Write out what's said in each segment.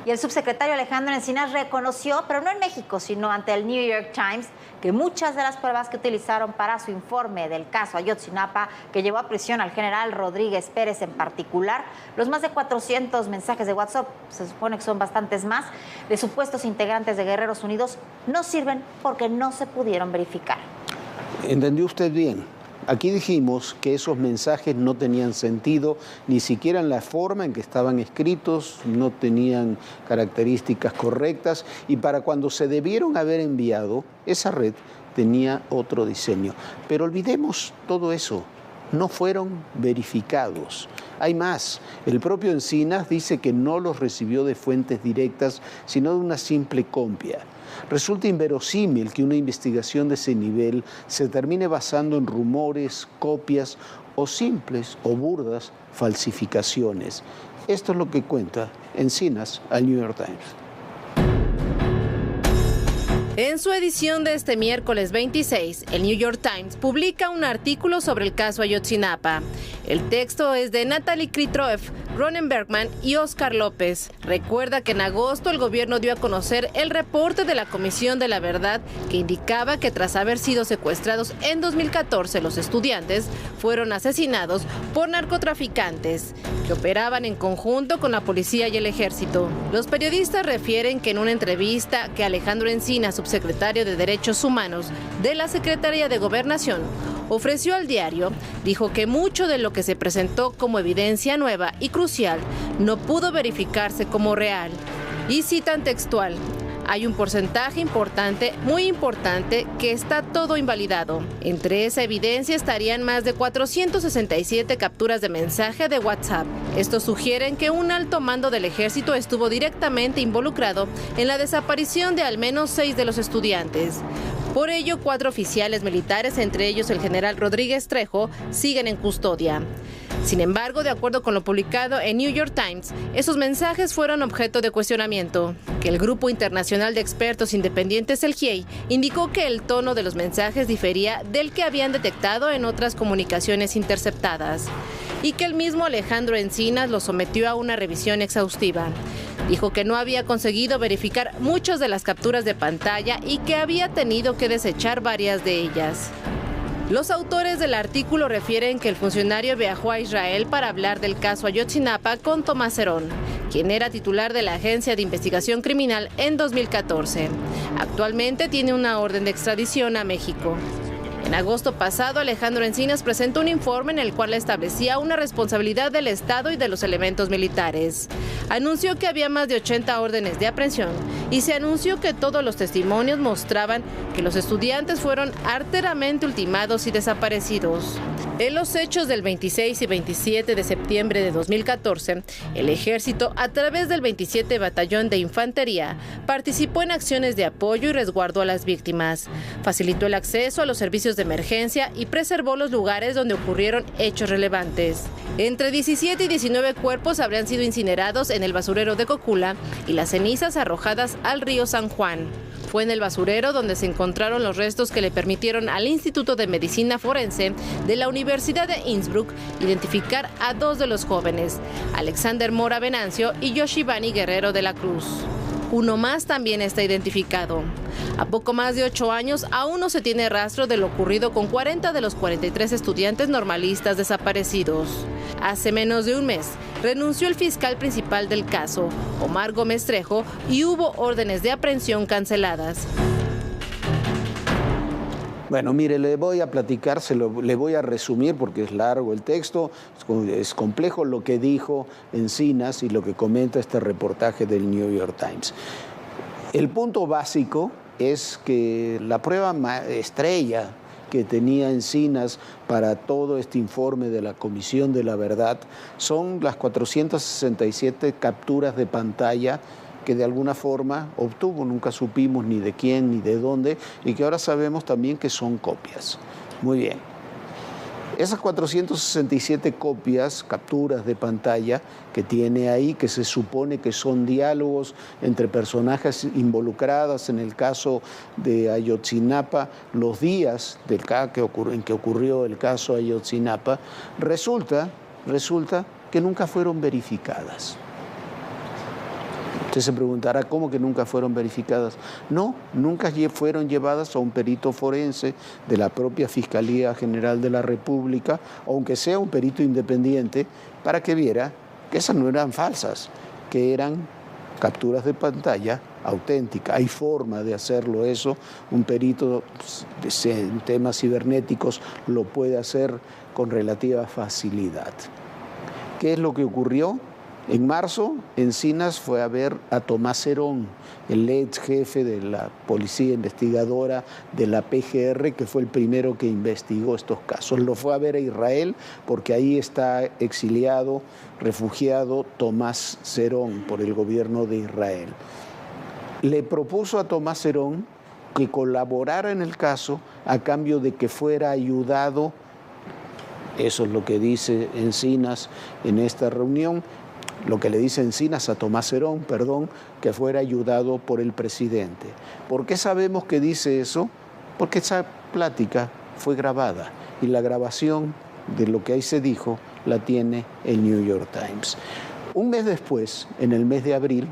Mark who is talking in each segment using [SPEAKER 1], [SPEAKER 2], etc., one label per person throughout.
[SPEAKER 1] Y el subsecretario Alejandro Encinas reconoció, pero no en México, sino ante el New York Times, que muchas de las pruebas que utilizaron para su informe del caso Ayotzinapa, que llevó a prisión al general Rodríguez Pérez en particular, los más de 400 mensajes de WhatsApp, se supone que son bastantes más, de supuestos integrantes de Guerreros Unidos, no sirven porque no se pudieron verificar.
[SPEAKER 2] ¿Entendió usted bien? Aquí dijimos que esos mensajes no tenían sentido, ni siquiera en la forma en que estaban escritos, no tenían características correctas, y para cuando se debieron haber enviado, esa red tenía otro diseño. Pero olvidemos todo eso, no fueron verificados. Hay más, el propio Encinas dice que no los recibió de fuentes directas, sino de una simple copia. Resulta inverosímil que una investigación de ese nivel se termine basando en rumores, copias o simples o burdas falsificaciones. Esto es lo que cuenta Encinas al New York Times.
[SPEAKER 3] En su edición de este miércoles 26, el New York Times publica un artículo sobre el caso Ayotzinapa. El texto es de Natalie Kritroev, Ronen Bergman y Oscar López. Recuerda que en agosto el gobierno dio a conocer el reporte de la Comisión de la Verdad que indicaba que tras haber sido secuestrados en 2014 los estudiantes fueron asesinados por narcotraficantes que operaban en conjunto con la policía y el ejército. Los periodistas refieren que en una entrevista que Alejandro Encinas, subsecretario de Derechos Humanos de la Secretaría de Gobernación, ofreció al diario, dijo que mucho de lo que se presentó como evidencia nueva y crucial no pudo verificarse como real. Y citan textual: hay un porcentaje importante, muy importante, que está todo invalidado. Entre esa evidencia estarían más de 467 capturas de mensaje de WhatsApp. Estos sugieren que un alto mando del ejército estuvo directamente involucrado en la desaparición de al menos 6 de los estudiantes. Por ello, 4 oficiales militares, entre ellos el general Rodríguez Trejo, siguen en custodia. Sin embargo, de acuerdo con lo publicado en New York Times, esos mensajes fueron objeto de cuestionamiento. Que el Grupo Internacional de Expertos Independientes, el GIEI, indicó que el tono de los mensajes difería del que habían detectado en otras comunicaciones interceptadas, y que el mismo Alejandro Encinas lo sometió a una revisión exhaustiva. Dijo que no había conseguido verificar muchas de las capturas de pantalla y que había tenido que desechar varias de ellas. Los autores del artículo refieren que el funcionario viajó a Israel para hablar del caso Ayotzinapa con Tomás Herón, quien era titular de la Agencia de Investigación Criminal en 2014. Actualmente tiene una orden de extradición a México. En agosto pasado, Alejandro Encinas presentó un informe en el cual establecía una responsabilidad del Estado y de los elementos militares. Anunció que había más de 80 órdenes de aprehensión y se anunció que todos los testimonios mostraban que los estudiantes fueron arteramente ultimados y desaparecidos. En los hechos del 26 y 27 de septiembre de 2014, el ejército, a través del 27 Batallón de Infantería, participó en acciones de apoyo y resguardo a las víctimas, facilitó el acceso a los servicios de emergencia y preservó los lugares donde ocurrieron hechos relevantes. Entre 17 y 19 cuerpos habrían sido incinerados en el basurero de Cocula y las cenizas arrojadas al río San Juan. Fue en el basurero donde se encontraron los restos que le permitieron al Instituto de Medicina Forense de la Universidad de Innsbruck identificar a 2 de los jóvenes, Alexander Mora Venancio y Yoshivani Guerrero de la Cruz. Uno más también está identificado. A poco más de 8 años, aún no se tiene rastro de lo ocurrido con 40 de los 43 estudiantes normalistas desaparecidos. Hace menos de un mes, renunció el fiscal principal del caso, Omar Gómez Trejo, y hubo órdenes de aprehensión canceladas.
[SPEAKER 2] Bueno, mire, le voy a platicar, le voy a resumir porque es largo el texto, es complejo lo que dijo Encinas y lo que comenta este reportaje del New York Times. El punto básico es que la prueba estrella que tenía Encinas para todo este informe de la Comisión de la Verdad son las 467 capturas de pantalla que de alguna forma obtuvo, nunca supimos ni de quién ni de dónde, y que ahora sabemos también que son copias. Muy bien. Esas 467 copias, capturas de pantalla que tiene ahí, que se supone que son diálogos entre personajes involucradas en el caso de Ayotzinapa, los días en que ocurrió el caso Ayotzinapa, resulta que nunca fueron verificadas. Usted se preguntará, ¿cómo que nunca fueron verificadas? No, nunca fueron llevadas a un perito forense de la propia Fiscalía General de la República, aunque sea un perito independiente, para que viera que esas no eran falsas, que eran capturas de pantalla auténticas. Hay forma de hacerlo eso. Un perito en temas cibernéticos lo puede hacer con relativa facilidad. ¿Qué es lo que ocurrió? En marzo, Encinas fue a ver a Tomás Herón, el ex jefe de la policía investigadora de la PGR, que fue el primero que investigó estos casos. Lo fue a ver a Israel porque ahí está exiliado, refugiado Tomás Herón por el gobierno de Israel. Le propuso a Tomás Herón que colaborara en el caso a cambio de que fuera ayudado, eso es lo que dice Encinas en esta reunión, lo que le dice Encinas a Tomás Herón, que fuera ayudado por el presidente. ¿Por qué sabemos que dice eso? Porque esa plática fue grabada y la grabación de lo que ahí se dijo la tiene el New York Times. Un mes después, en el mes de abril,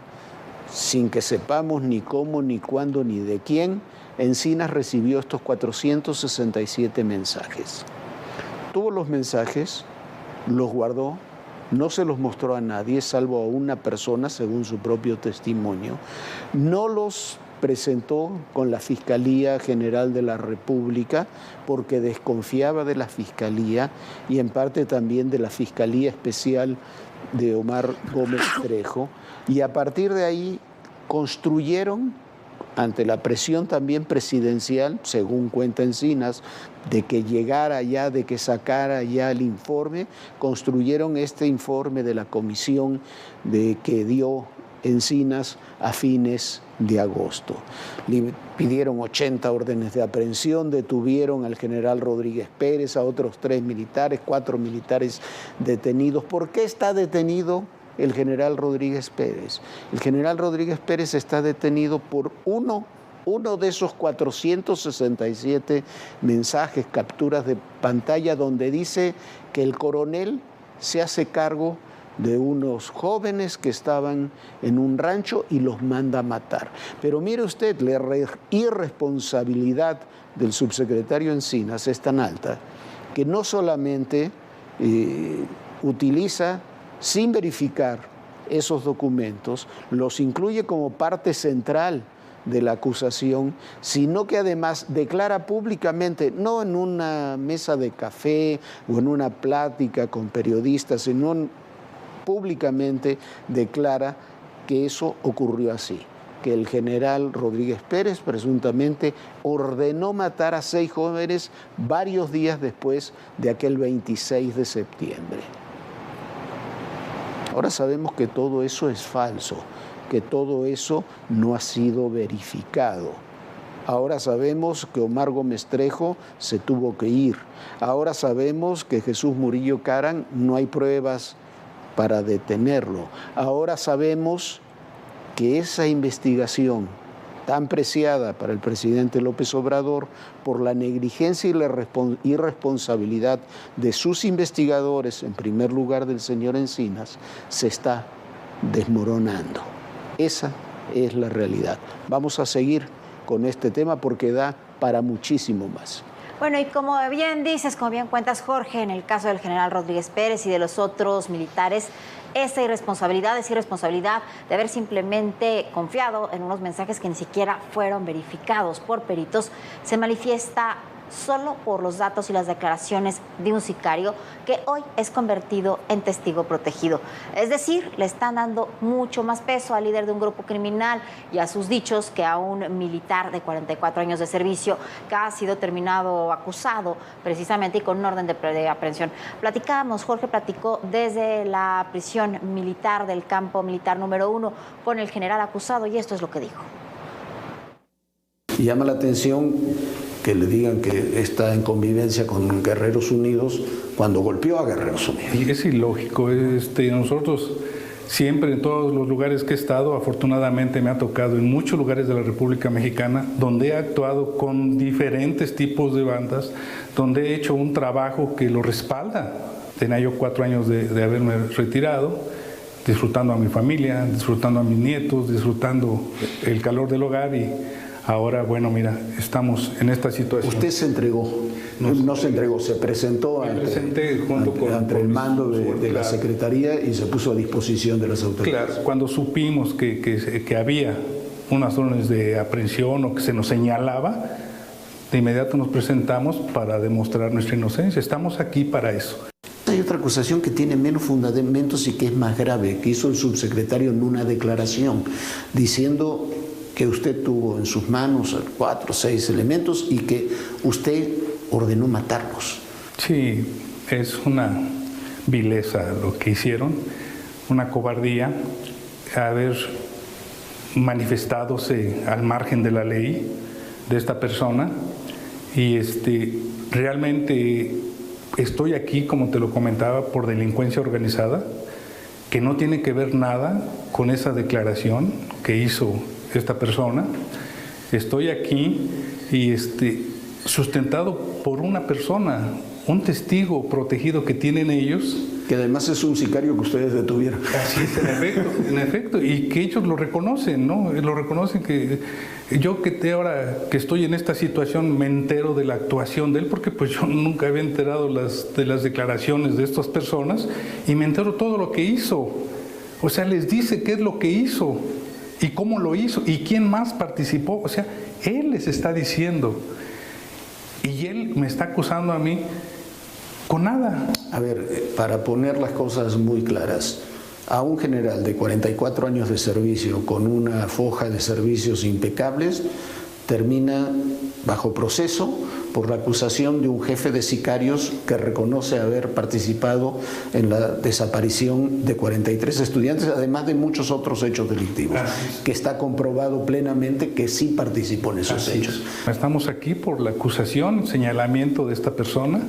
[SPEAKER 2] sin que sepamos ni cómo, ni cuándo, ni de quién, Encinas recibió estos 467 mensajes. Tuvo los mensajes, los guardó, no se los mostró a nadie, salvo a una persona, según su propio testimonio. No los presentó con la Fiscalía General de la República porque desconfiaba de la Fiscalía y en parte también de la Fiscalía Especial de Omar Gómez Trejo. Y a partir de ahí construyeron, ante la presión también presidencial, según cuenta Encinas, de que llegara ya, de que sacara ya el informe, construyeron este informe de la comisión que dio Encinas a fines de agosto. Le pidieron 80 órdenes de aprehensión, detuvieron al general Rodríguez Pérez, a otros 3 militares, 4 militares detenidos. ¿Por qué está detenido el general Rodríguez Pérez? El general Rodríguez Pérez está detenido por uno de esos 467 mensajes, capturas de pantalla, donde dice que el coronel se hace cargo de unos jóvenes que estaban en un rancho y los manda a matar. Pero mire usted, la irresponsabilidad del subsecretario Encinas es tan alta que no solamente utiliza sin verificar esos documentos, los incluye como parte central de la acusación, sino que además declara públicamente, no en una mesa de café o en una plática con periodistas, sino públicamente declara que eso ocurrió así, que el general Rodríguez Pérez presuntamente ordenó matar a 6 jóvenes varios días después de aquel 26 de septiembre. Ahora sabemos que todo eso es falso, que todo eso no ha sido verificado. Ahora sabemos que Omar Gómez Trejo se tuvo que ir. Ahora sabemos que Jesús Murillo Caram no hay pruebas para detenerlo. Ahora sabemos que esa investigación tan preciada para el presidente López Obrador, por la negligencia y la irresponsabilidad de sus investigadores, en primer lugar del señor Encinas, se está desmoronando. Esa es la realidad. Vamos a seguir con este tema porque da para muchísimo más.
[SPEAKER 1] Bueno, y como bien dices, como bien cuentas, Jorge, en el caso del general Rodríguez Pérez y de los otros militares, esa irresponsabilidad es irresponsabilidad de haber simplemente confiado en unos mensajes que ni siquiera fueron verificados por peritos, se manifiesta solo por los datos y las declaraciones de un sicario que hoy es convertido en testigo protegido. Es decir, le están dando mucho más peso al líder de un grupo criminal y a sus dichos que a un militar de 44 años de servicio que ha sido terminado acusado precisamente y con un orden de aprehensión. Platicábamos, Jorge platicó desde la prisión militar del campo militar número 1 con el general acusado y esto es lo que dijo.
[SPEAKER 2] Y llama la atención que le digan que está en convivencia con Guerreros Unidos cuando golpeó a Guerreros Unidos.
[SPEAKER 4] Y es ilógico. Nosotros siempre, en todos los lugares que he estado, afortunadamente me ha tocado en muchos lugares de la República Mexicana, donde he actuado con diferentes tipos de bandas, donde he hecho un trabajo que lo respalda. Tenía yo 4 años de haberme retirado. disfrutando a mi familia, disfrutando a mis nietos, disfrutando el calor del hogar y ahora, bueno, mira, estamos en esta situación.
[SPEAKER 2] Usted se entregó, no se entregó, se presentó ante el mando de la Secretaría y se puso a disposición de las autoridades.
[SPEAKER 4] Claro, cuando supimos que había unas órdenes de aprehensión o que se nos señalaba, de inmediato nos presentamos para demostrar nuestra inocencia. Estamos aquí para eso.
[SPEAKER 2] Hay otra acusación que tiene menos fundamentos y que es más grave, que hizo el subsecretario en una declaración, diciendo que usted tuvo en sus manos 4 o 6 elementos y que usted ordenó matarlos.
[SPEAKER 4] Sí, es una vileza lo que hicieron, una cobardía, haber manifestadose al margen de la ley de esta persona y realmente estoy aquí, como te lo comentaba, por delincuencia organizada, que no tiene que ver nada con esa declaración que hizo esta persona. Estoy aquí y sustentado por una persona, un testigo protegido que tienen ellos.
[SPEAKER 2] Que además es un sicario que ustedes detuvieron.
[SPEAKER 4] Así es, en efecto, y que ellos lo reconocen, ¿no? Lo reconocen que yo ahora que estoy en esta situación me entero de la actuación de él, porque pues yo nunca había enterado de las declaraciones de estas personas y me entero todo lo que hizo. O sea, les dice qué es lo que hizo y cómo lo hizo y quién más participó. O sea, él les está diciendo y él me está acusando a mí con nada.
[SPEAKER 2] A ver, para poner las cosas muy claras, a un general de 44 años de servicio con una foja de servicios impecables termina bajo proceso por la acusación de un jefe de sicarios que reconoce haber participado en la desaparición de 43 estudiantes, además de muchos otros hechos delictivos, que está comprobado plenamente que sí participó en esos hechos.
[SPEAKER 4] Estamos aquí por la acusación, señalamiento de esta persona.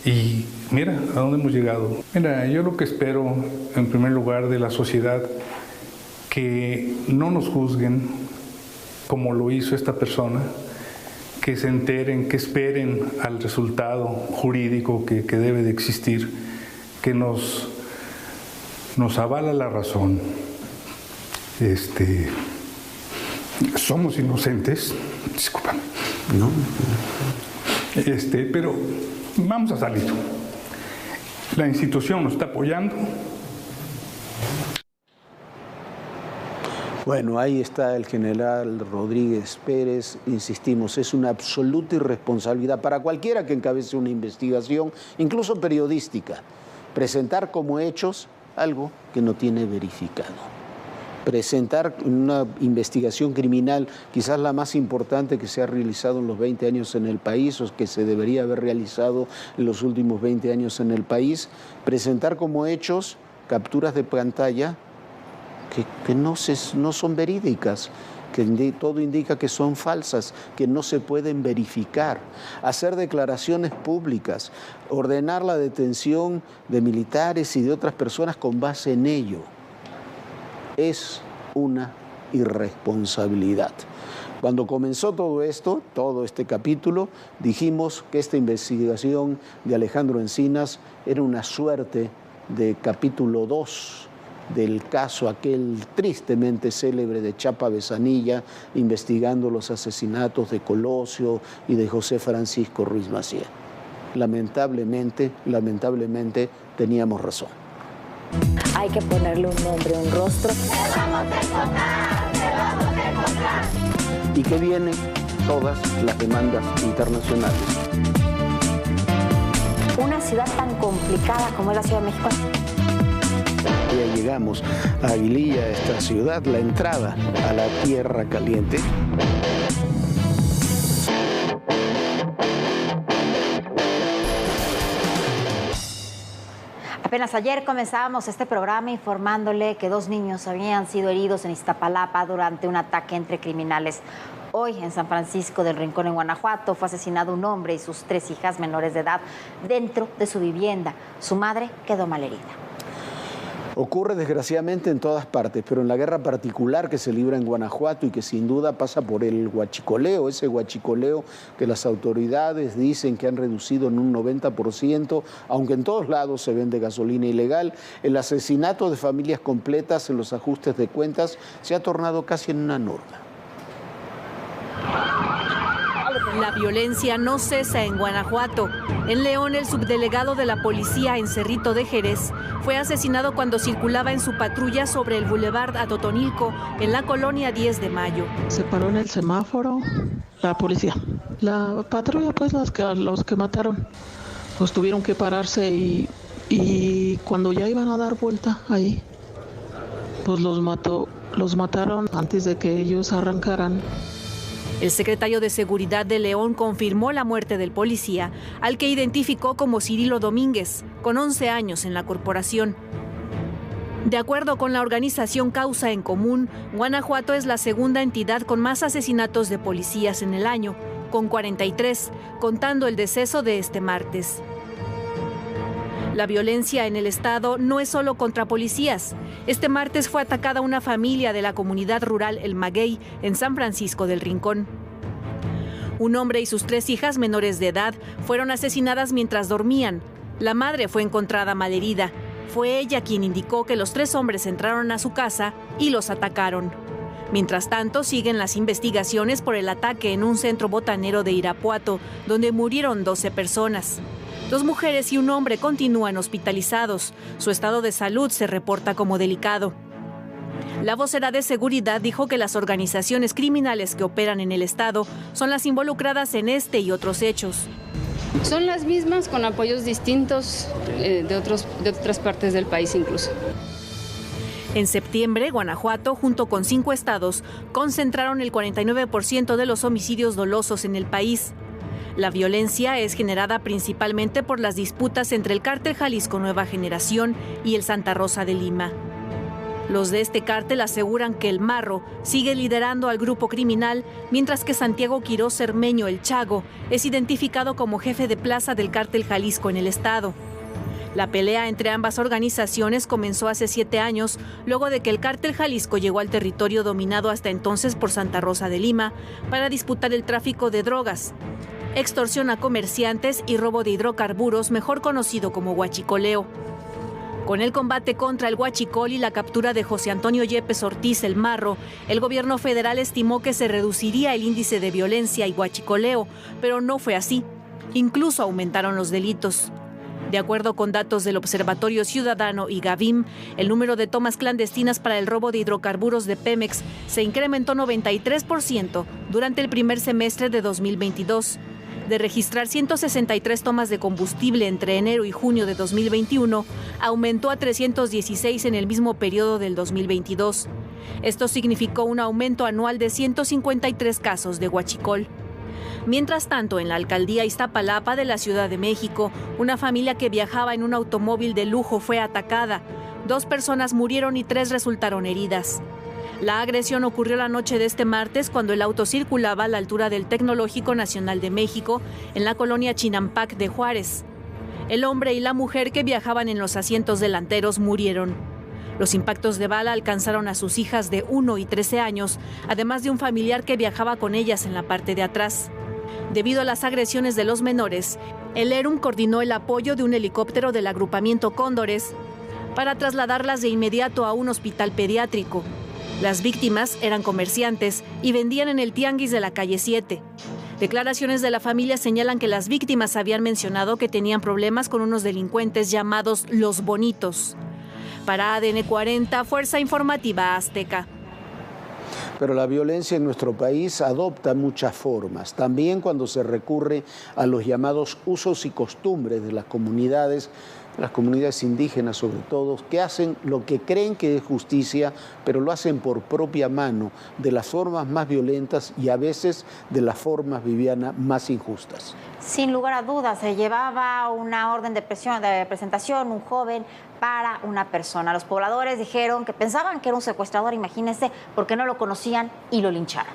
[SPEAKER 4] Y mira, ¿a dónde hemos llegado? Mira, yo lo que espero, en primer lugar, de la sociedad, que no nos juzguen como lo hizo esta persona, que se enteren, que esperen al resultado jurídico que debe de existir, que nos avala la razón. Somos inocentes, discúlpame.
[SPEAKER 2] No.
[SPEAKER 4] Pero vamos a salir. La institución nos está apoyando.
[SPEAKER 2] Bueno, ahí está el general Rodríguez Pérez. Insistimos, es una absoluta irresponsabilidad para cualquiera que encabece una investigación, incluso periodística, presentar como hechos algo que no tiene verificado. Presentar una investigación criminal, quizás la más importante que se ha realizado en los 20 años en el país, o que se debería haber realizado en los últimos 20 años en el país, presentar como hechos capturas de pantalla que no son verídicas, que todo indica que son falsas, que no se pueden verificar, hacer declaraciones públicas, ordenar la detención de militares y de otras personas con base en ello. Es una irresponsabilidad. Cuando comenzó todo esto, todo este capítulo, dijimos que esta investigación de Alejandro Encinas era una suerte de capítulo 2 del caso aquel tristemente célebre de Chapa Besanilla, investigando los asesinatos de Colosio y de José Francisco Ruiz Massieu. Lamentablemente teníamos razón.
[SPEAKER 1] Hay que ponerle un nombre, un rostro. ¡Te vamos a encontrar! ¡Te vamos a encontrar!
[SPEAKER 2] Y que vienen todas las demandas internacionales.
[SPEAKER 1] Una ciudad tan complicada como es la Ciudad de México.
[SPEAKER 2] Ya llegamos a Aguililla, esta ciudad, la entrada a la Tierra Caliente.
[SPEAKER 1] Apenas ayer comenzábamos este programa informándole que 2 niños habían sido heridos en Iztapalapa durante un ataque entre criminales. Hoy, en San Francisco del Rincón, en Guanajuato, fue asesinado un hombre y sus 3 hijas menores de edad dentro de su vivienda. Su madre quedó malherida.
[SPEAKER 2] Ocurre desgraciadamente en todas partes, pero en la guerra particular que se libra en Guanajuato y que sin duda pasa por el huachicoleo, ese huachicoleo que las autoridades dicen que han reducido en un 90%, aunque en todos lados se vende gasolina ilegal, el asesinato de familias completas en los ajustes de cuentas se ha tornado casi en una norma.
[SPEAKER 5] La violencia no cesa en Guanajuato. En León, el subdelegado de la policía en Cerrito de Jerez fue asesinado cuando circulaba en su patrulla sobre el Boulevard Atotonilco, en la colonia 10 de Mayo.
[SPEAKER 6] Se paró en el semáforo la policía. La patrulla, pues los que mataron, pues tuvieron que pararse y cuando ya iban a dar vuelta ahí, pues los mataron antes de que ellos arrancaran.
[SPEAKER 5] El secretario de Seguridad de León confirmó la muerte del policía, al que identificó como Cirilo Domínguez, con 11 años en la corporación. De acuerdo con la organización Causa en Común, Guanajuato es la segunda entidad con más asesinatos de policías en el año, con 43, contando el deceso de este martes. La violencia en el estado no es solo contra policías. Este martes fue atacada una familia de la comunidad rural El Maguey, en San Francisco del Rincón. Un hombre y sus 3 hijas menores de edad fueron asesinadas mientras dormían. La madre fue encontrada malherida. Fue ella quien indicó que los 3 hombres entraron a su casa y los atacaron. Mientras tanto, siguen las investigaciones por el ataque en un centro botanero de Irapuato, donde murieron 12 personas. 2 mujeres y un hombre continúan hospitalizados. Su estado de salud se reporta como delicado. La vocera de seguridad dijo que las organizaciones criminales que operan en el estado son las involucradas en este y otros hechos.
[SPEAKER 7] Son las mismas con apoyos distintos de otras partes del país incluso.
[SPEAKER 5] En septiembre, Guanajuato, junto con 5 estados, concentraron el 49% de los homicidios dolosos en el país. La violencia es generada principalmente por las disputas entre el cártel Jalisco Nueva Generación y el Santa Rosa de Lima. Los de este cártel aseguran que el Marro sigue liderando al grupo criminal, mientras que Santiago Quirós Cermeño, el Chago, es identificado como jefe de plaza del cártel Jalisco en el estado. La pelea entre ambas organizaciones comenzó hace 7 años, luego de que el cártel Jalisco llegó al territorio dominado hasta entonces por Santa Rosa de Lima para disputar el tráfico de drogas, extorsión a comerciantes y robo de hidrocarburos, mejor conocido como huachicoleo. Con el combate contra el huachicol y la captura de José Antonio Yepes Ortiz, el Marro, el gobierno federal estimó que se reduciría el índice de violencia y huachicoleo, pero no fue así. Incluso aumentaron los delitos. De acuerdo con datos del Observatorio Ciudadano y Gavim, el número de tomas clandestinas para el robo de hidrocarburos de Pemex se incrementó 93% durante el primer semestre de 2022. De registrar 163 tomas de combustible entre enero y junio de 2021, aumentó a 316 en el mismo periodo del 2022. Esto significó un aumento anual de 153 casos de huachicol. Mientras tanto, en la alcaldía Iztapalapa de la Ciudad de México, una familia que viajaba en un automóvil de lujo fue atacada. 2 personas murieron y 3 resultaron heridas. La agresión ocurrió la noche de este martes cuando el auto circulaba a la altura del Tecnológico Nacional de México, en la colonia Chinampac de Juárez. El hombre y la mujer que viajaban en los asientos delanteros murieron. Los impactos de bala alcanzaron a sus hijas de 1 y 13 años, además de un familiar que viajaba con ellas en la parte de atrás. Debido a las agresiones de los menores, el ERUM coordinó el apoyo de un helicóptero del agrupamiento Cóndores para trasladarlas de inmediato a un hospital pediátrico. Las víctimas eran comerciantes y vendían en el tianguis de la calle 7. Declaraciones de la familia señalan que las víctimas habían mencionado que tenían problemas con unos delincuentes llamados Los Bonitos. Para ADN 40, Fuerza Informativa Azteca.
[SPEAKER 2] Pero la violencia en nuestro país adopta muchas formas. También cuando se recurre a los llamados usos y costumbres de las comunidades indígenas sobre todo, que hacen lo que creen que es justicia, pero lo hacen por propia mano, de las formas más violentas y a veces de las formas, Viviana, más injustas.
[SPEAKER 1] Sin lugar a dudas, se llevaba una orden de presentación, un joven para una persona. Los pobladores dijeron que pensaban que era un secuestrador, imagínense, porque no lo conocían y lo lincharon.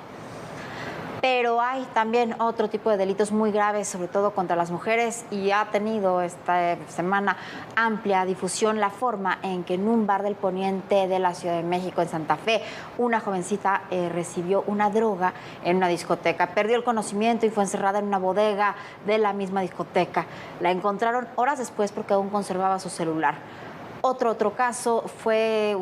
[SPEAKER 1] Pero hay también otro tipo de delitos muy graves, sobre todo contra las mujeres, y ha tenido esta semana amplia difusión la forma en que en un bar del poniente de la Ciudad de México, en Santa Fe, una jovencita recibió una droga en una discoteca. Perdió el conocimiento y fue encerrada en una bodega de la misma discoteca. La encontraron horas después porque aún conservaba su celular. Otro caso fue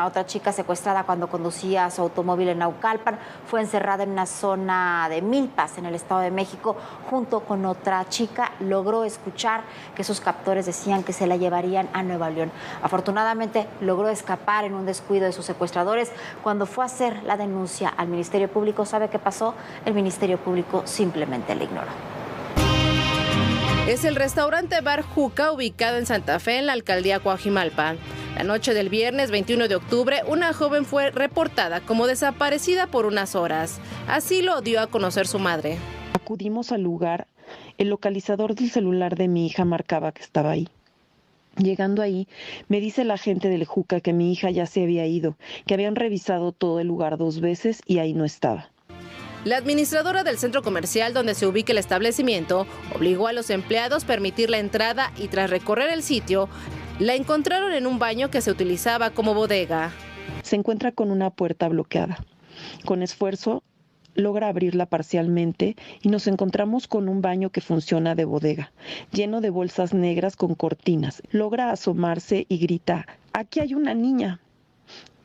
[SPEAKER 1] otra chica secuestrada cuando conducía su automóvil en Naucalpan. Fue encerrada en una zona de Milpas, en el Estado de México, junto con otra chica. Logró escuchar que sus captores decían que se la llevarían a Nuevo León. Afortunadamente, logró escapar en un descuido de sus secuestradores. Cuando fue a hacer la denuncia al Ministerio Público, ¿sabe qué pasó? El Ministerio Público simplemente la ignoró.
[SPEAKER 3] Es el restaurante Bar Juca, ubicado en Santa Fe, en la alcaldía Coajimalpa. La noche del viernes 21 de octubre, una joven fue reportada como desaparecida por unas horas. Así lo dio a conocer su madre.
[SPEAKER 8] Acudimos al lugar, el localizador del celular de mi hija marcaba que estaba ahí. Llegando ahí, me dice la gente del Juca que mi hija ya se había ido, que habían revisado todo el lugar 2 veces y ahí no estaba.
[SPEAKER 3] La administradora del centro comercial donde se ubica el establecimiento obligó a los empleados a permitir la entrada y tras recorrer el sitio, la encontraron en un baño que se utilizaba como bodega.
[SPEAKER 8] Se encuentra con una puerta bloqueada. Con esfuerzo, logra abrirla parcialmente y nos encontramos con un baño que funciona de bodega, lleno de bolsas negras con cortinas. Logra asomarse y grita: «¡Aquí hay una niña!».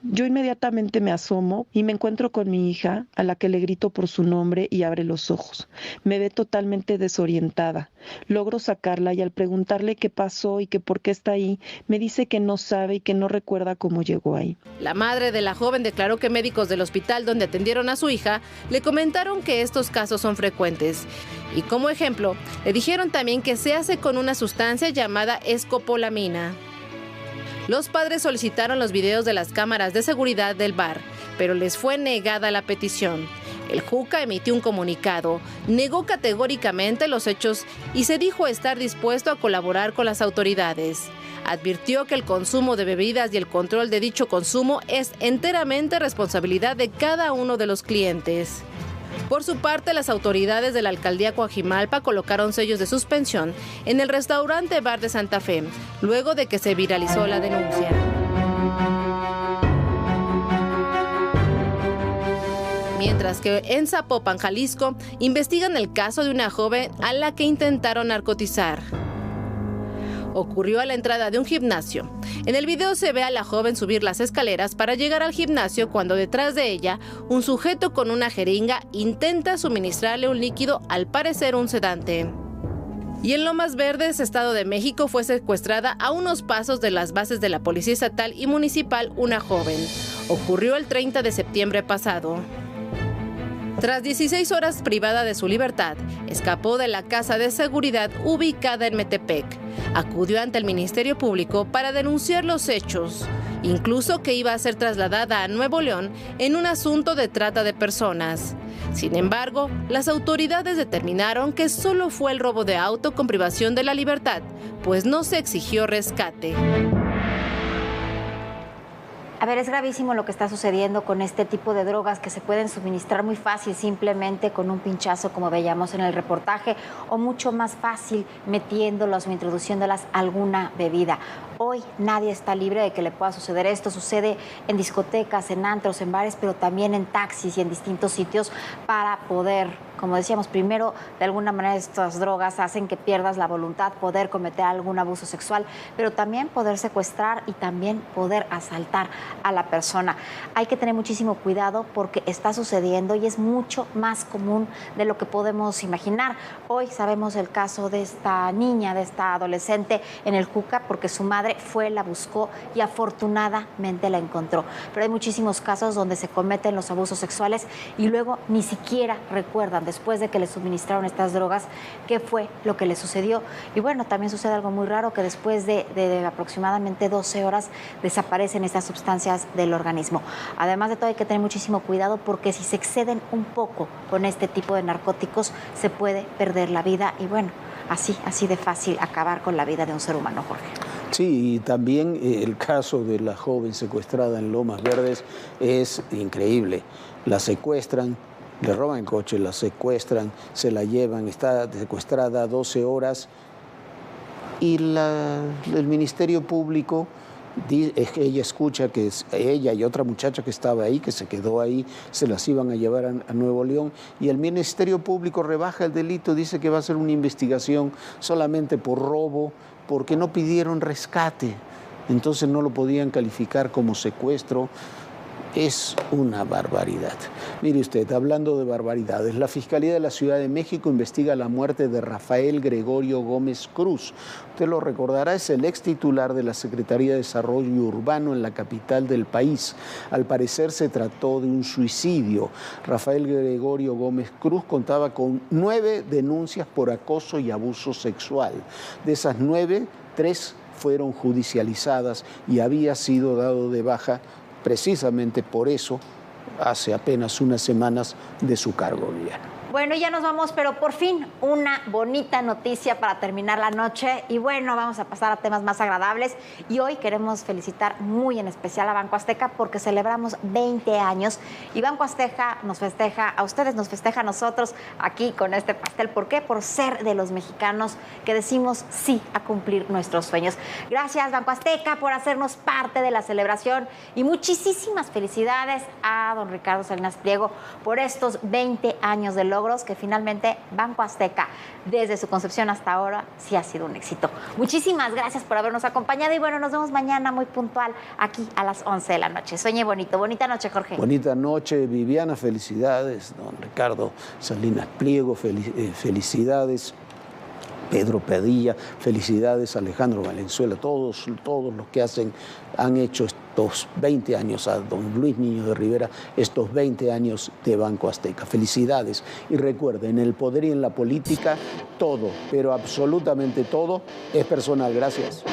[SPEAKER 8] Yo inmediatamente me asomo y me encuentro con mi hija, a la que le grito por su nombre y abre los ojos. Me ve totalmente desorientada. Logro sacarla y al preguntarle qué pasó y que por qué está ahí, me dice que no sabe y que no recuerda cómo llegó ahí.
[SPEAKER 3] La madre de la joven declaró que médicos del hospital donde atendieron a su hija le comentaron que estos casos son frecuentes. Y como ejemplo, le dijeron también que se hace con una sustancia llamada escopolamina. Los padres solicitaron los videos de las cámaras de seguridad del bar, pero les fue negada la petición. El Juca emitió un comunicado, negó categóricamente los hechos y se dijo estar dispuesto a colaborar con las autoridades. Advirtió que el consumo de bebidas y el control de dicho consumo es enteramente responsabilidad de cada uno de los clientes. Por su parte, las autoridades de la alcaldía Coajimalpa colocaron sellos de suspensión en el restaurante Bar de Santa Fe, luego de que se viralizó la denuncia. Mientras que en Zapopan, Jalisco, investigan el caso de una joven a la que intentaron narcotizar. Ocurrió a la entrada de un gimnasio. En el video se ve a la joven subir las escaleras para llegar al gimnasio cuando detrás de ella un sujeto con una jeringa intenta suministrarle un líquido, al parecer un sedante. Y en Lomas Verdes, Estado de México, fue secuestrada a unos pasos de las bases de la Policía Estatal y Municipal una joven. Ocurrió el 30 de septiembre pasado. Tras 16 horas privada de su libertad, escapó de la casa de seguridad ubicada en Metepec. Acudió ante el Ministerio Público para denunciar los hechos, incluso que iba a ser trasladada a Nuevo León en un asunto de trata de personas. Sin embargo, las autoridades determinaron que solo fue el robo de auto con privación de la libertad, pues no se exigió rescate.
[SPEAKER 1] A ver, es gravísimo lo que está sucediendo con este tipo de drogas que se pueden suministrar muy fácil simplemente con un pinchazo, como veíamos en el reportaje, o mucho más fácil metiéndolas o introduciéndolas a alguna bebida. Hoy nadie está libre de que le pueda suceder esto. Sucede en discotecas, en antros, en bares, pero también en taxis y en distintos sitios para poder, como decíamos, primero, de alguna manera estas drogas hacen que pierdas la voluntad, poder cometer algún abuso sexual, pero también poder secuestrar y también poder asaltar a la persona. Hay que tener muchísimo cuidado porque está sucediendo y es mucho más común de lo que podemos imaginar. Hoy sabemos el caso de esta niña, de esta adolescente en el Juca, porque su madre fue, la buscó y afortunadamente la encontró. Pero hay muchísimos casos donde se cometen los abusos sexuales y luego ni siquiera recuerdan, después de que le suministraron estas drogas, qué fue lo que le sucedió. Y bueno, también sucede algo muy raro, que después de aproximadamente 12 horas desaparecen estas sustancias del organismo. Además de todo, hay que tener muchísimo cuidado porque si se exceden un poco con este tipo de narcóticos, se puede perder la vida y bueno, así de fácil acabar con la vida de un ser humano, Jorge.
[SPEAKER 2] Sí, y también el caso de la joven secuestrada en Lomas Verdes es increíble. La secuestran, Le roban el coche, la secuestran, se la llevan, está secuestrada 12 horas y el Ministerio Público, ella escucha que ella y otra muchacha que estaba ahí, que se quedó ahí, se las iban a llevar a Nuevo León, y el Ministerio Público rebaja el delito, dice que va a hacer una investigación solamente por robo, porque no pidieron rescate, entonces no lo podían calificar como secuestro. Es una barbaridad. Mire usted, hablando de barbaridades, la Fiscalía de la Ciudad de México investiga la muerte de Rafael Gregorio Gómez Cruz. Usted lo recordará, es el ex titular de la Secretaría de Desarrollo Urbano en la capital del país. Al parecer se trató de un suicidio. Rafael Gregorio Gómez Cruz contaba con 9 denuncias por acoso y abuso sexual. De esas 9, 3 fueron judicializadas y había sido dado de baja precisamente por eso, hace apenas unas semanas de su cargo, Viviana.
[SPEAKER 1] Bueno, ya nos vamos, pero por fin una bonita noticia para terminar la noche. Y bueno, vamos a pasar a temas más agradables. Y hoy queremos felicitar muy en especial a Banco Azteca porque celebramos 20 años. Y Banco Azteca nos festeja, a ustedes nos festeja a nosotros aquí con este pastel. ¿Por qué? Por ser de los mexicanos que decimos sí a cumplir nuestros sueños. Gracias, Banco Azteca, por hacernos parte de la celebración. Y muchísimas felicidades a don Ricardo Salinas Pliego por estos 20 años de logros que finalmente Banco Azteca, desde su concepción hasta ahora, sí ha sido un éxito. Muchísimas gracias por habernos acompañado y bueno, nos vemos mañana muy puntual aquí a las 11 de la noche. Sueñe bonito. Bonita noche, Jorge.
[SPEAKER 2] Bonita noche, Viviana. Felicidades, don Ricardo Salinas Pliego. Felicidades, Pedro Padilla. Felicidades, Alejandro Valenzuela. Todos los que han hecho estos 20 años, a don Luis Niño de Rivera, estos 20 años de Banco Azteca. Felicidades. Y recuerden, en el poder y en la política, todo, pero absolutamente todo, es personal. Gracias.